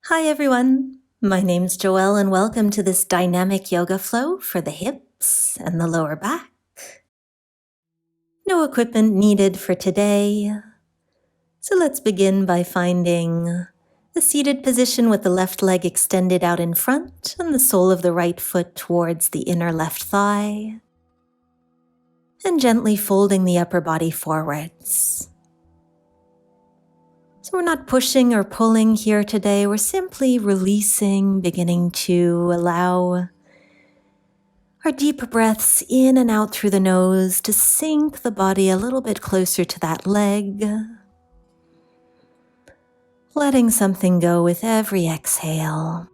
Hi everyone, my name's Joelle and welcome to this dynamic yoga flow for the hips and the lower back. No equipment needed for today, so let's begin by finding a seated position with the left leg extended out in front and the sole of the right foot towards the inner left thigh, and gently folding the upper body forwards. So we're not pushing or pulling here today, we're simply releasing, beginning to allow our deep breaths in and out through the nose to sink the body a little bit closer to that leg, letting something go with every exhale.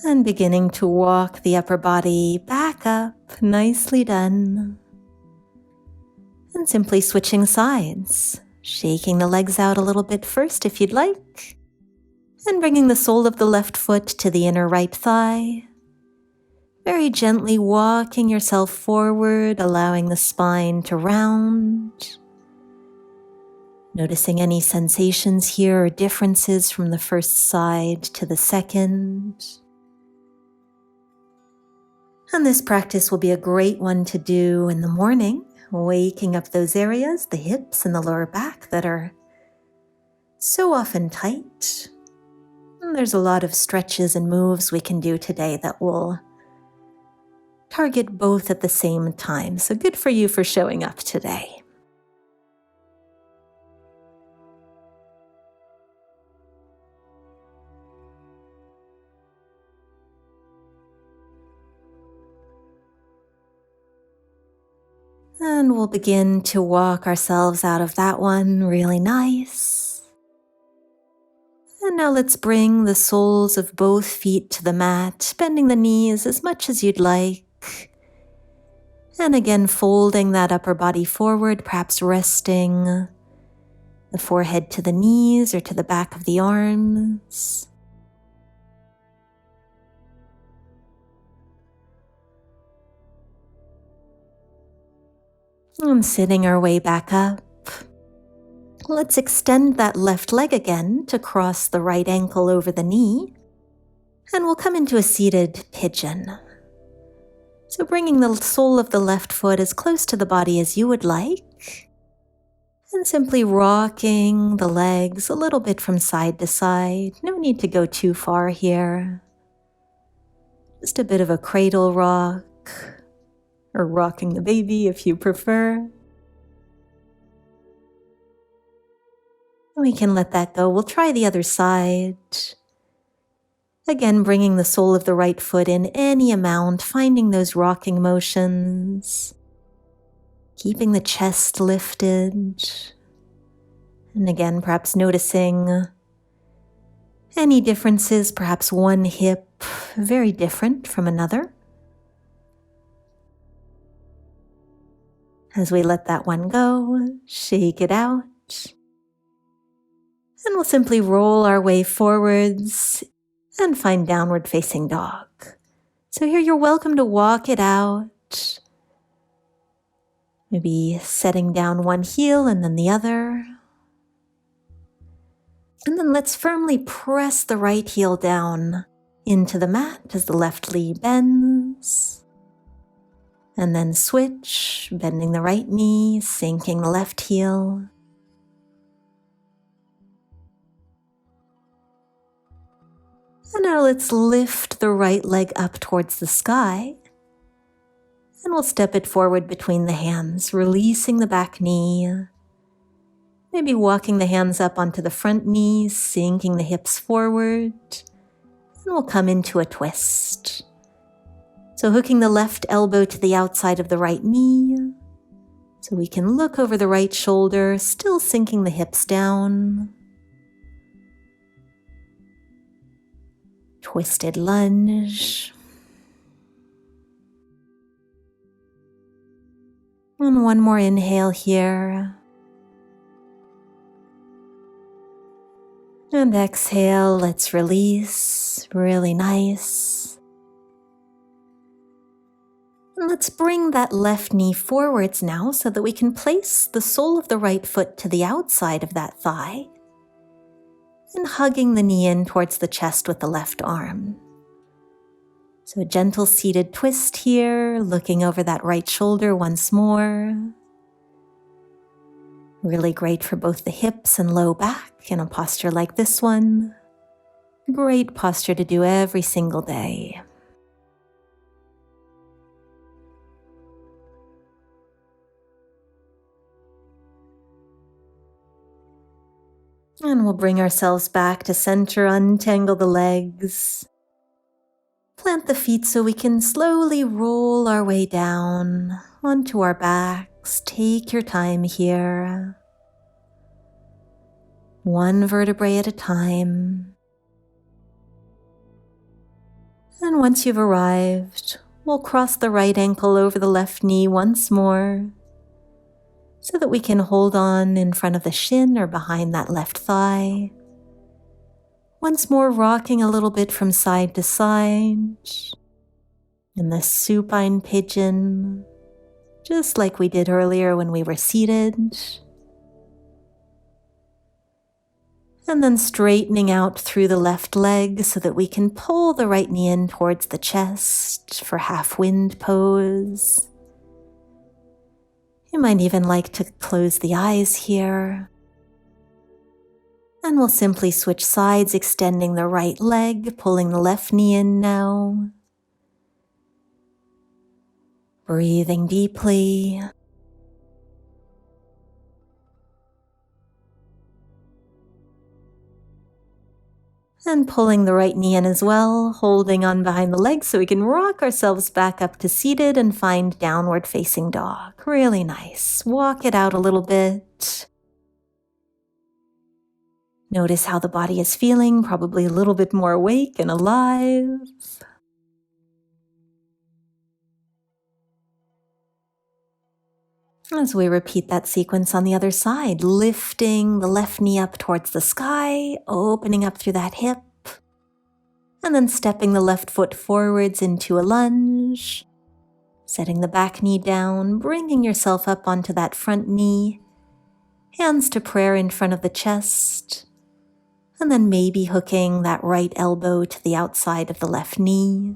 And beginning to walk the upper body back up, nicely done. And simply switching sides, shaking the legs out a little bit first if you'd like, and bringing the sole of the left foot to the inner right thigh. Very gently walking yourself forward, allowing the spine to round. Noticing any sensations here or differences from the first side to the second. And this practice will be a great one to do in the morning, waking up those areas, the hips and the lower back that are so often tight. And there's a lot of stretches and moves we can do today that will target both at the same time. So good for you for showing up today. And we'll begin to walk ourselves out of that one really nice. And now let's bring the soles of both feet to the mat, bending the knees as much as you'd like. And again, folding that upper body forward, perhaps resting the forehead to the knees or to the back of the arms. And sitting our way back up. Let's extend that left leg again to cross the right ankle over the knee. And we'll come into a seated pigeon. So bringing the sole of the left foot as close to the body as you would like. And simply rocking the legs a little bit from side to side. No need to go too far here. Just a bit of a cradle rock. Or rocking the baby if you prefer. We can let that go. We'll try the other side. Again, bringing the sole of the right foot in any amount, finding those rocking motions. Keeping the chest lifted. And again, perhaps noticing any differences, perhaps one hip very different from another. As we let that one go, shake it out. And we'll simply roll our way forwards and find downward facing dog. So here you're welcome to walk it out. Maybe setting down one heel and then the other. And then let's firmly press the right heel down into the mat as the left knee bends. And then switch, bending the right knee, sinking the left heel. And now let's lift the right leg up towards the sky. And we'll step it forward between the hands, releasing the back knee. Maybe walking the hands up onto the front knee, sinking the hips forward. And we'll come into a twist. So hooking the left elbow to the outside of the right knee, so we can look over the right shoulder, still sinking the hips down. Twisted lunge. And one more inhale here. And exhale, let's release, really nice. Let's bring that left knee forwards now so that we can place the sole of the right foot to the outside of that thigh and hugging the knee in towards the chest with the left arm. So a gentle seated twist here, looking over that right shoulder once more. Really great for both the hips and low back in a posture like this one. Great posture to do every single day. And we'll bring ourselves back to center, untangle the legs. Plant the feet so we can slowly roll our way down onto our backs. Take your time here. One vertebrae at a time. And once you've arrived, we'll cross the right ankle over the left knee once more so that we can hold on in front of the shin or behind that left thigh. Once more, rocking a little bit from side to side in the supine pigeon, just like we did earlier when we were seated. And then straightening out through the left leg so that we can pull the right knee in towards the chest for half wind pose. You might even like to close the eyes here. And we'll simply switch sides, extending the right leg, pulling the left knee in now. Breathing deeply. And pulling the right knee in as well, holding on behind the leg so we can rock ourselves back up to seated and find downward facing dog. Really nice. Walk it out a little bit. Notice how the body is feeling, probably a little bit more awake and alive. As we repeat that sequence on the other side, lifting the left knee up towards the sky, opening up through that hip, and then stepping the left foot forwards into a lunge, setting the back knee down, bringing yourself up onto that front knee, hands to prayer in front of the chest, and then maybe hooking that right elbow to the outside of the left knee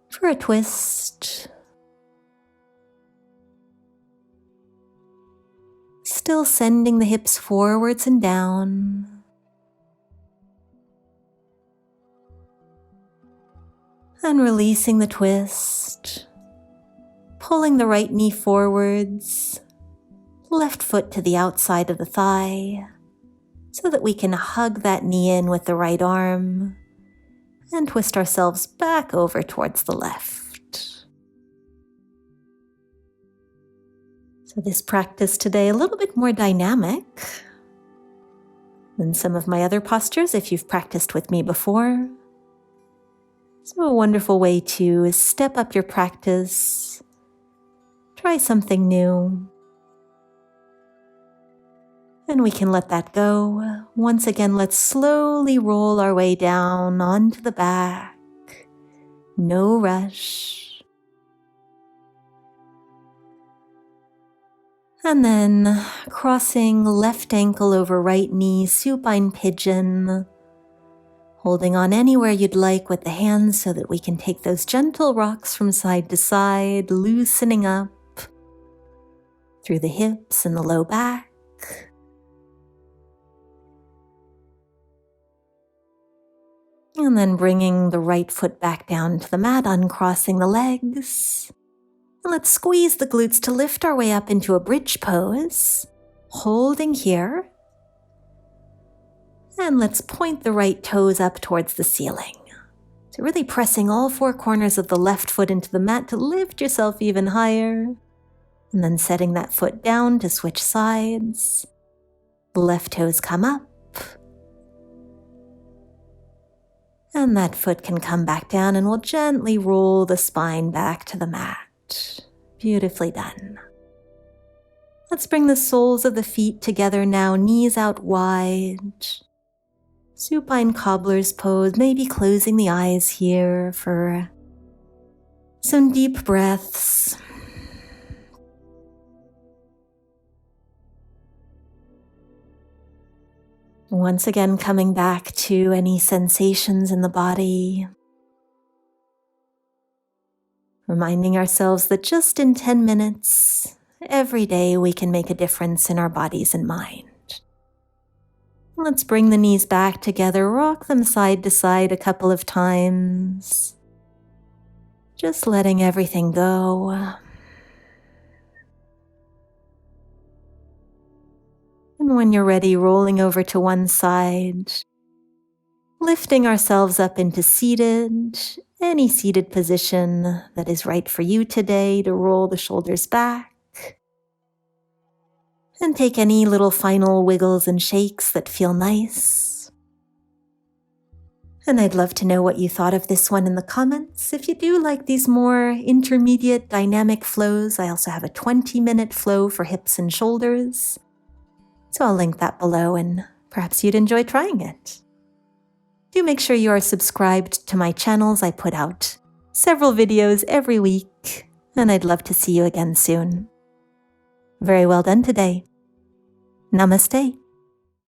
for a twist. Still sending the hips forwards and down. And releasing the twist. Pulling the right knee forwards. Left foot to the outside of the thigh so that we can hug that knee in with the right arm and twist ourselves back over towards the left. So this practice today a little bit more dynamic than some of my other postures if you've practiced with me before. So a wonderful way to step up your practice, try something new, and we can let that go. Once again, let's slowly roll our way down onto the back. No rush. And then crossing left ankle over right knee, supine pigeon, holding on anywhere you'd like with the hands so that we can take those gentle rocks from side to side, loosening up through the hips and the low back. And then bringing the right foot back down to the mat, uncrossing the legs. Let's squeeze the glutes to lift our way up into a bridge pose, holding here. And let's point the right toes up towards the ceiling. So really pressing all four corners of the left foot into the mat to lift yourself even higher. And then setting that foot down to switch sides. The left toes come up. And that foot can come back down and we'll gently roll the spine back to the mat. Beautifully done. Let's bring the soles of the feet together now, knees out wide. Supine cobbler's pose, maybe closing the eyes here for Some deep breaths. Once again, coming back to any sensations in the body. Reminding ourselves that just in 10 minutes, every day we can make a difference in our bodies and mind. Let's bring the knees back together, rock them side to side a couple of times. Just letting everything go. And when you're ready, rolling over to one side, lifting ourselves up into seated, any seated position that is right for you today, to roll the shoulders back. And take any little final wiggles and shakes that feel nice. And I'd love to know what you thought of this one in the comments. If you do like these more intermediate dynamic flows, I also have a 20-minute flow for hips and shoulders. So I'll link that below and perhaps you'd enjoy trying it. Do make sure you are subscribed to my channels. I put out several videos every week, and I'd love to see you again soon. Very well done today. Namaste.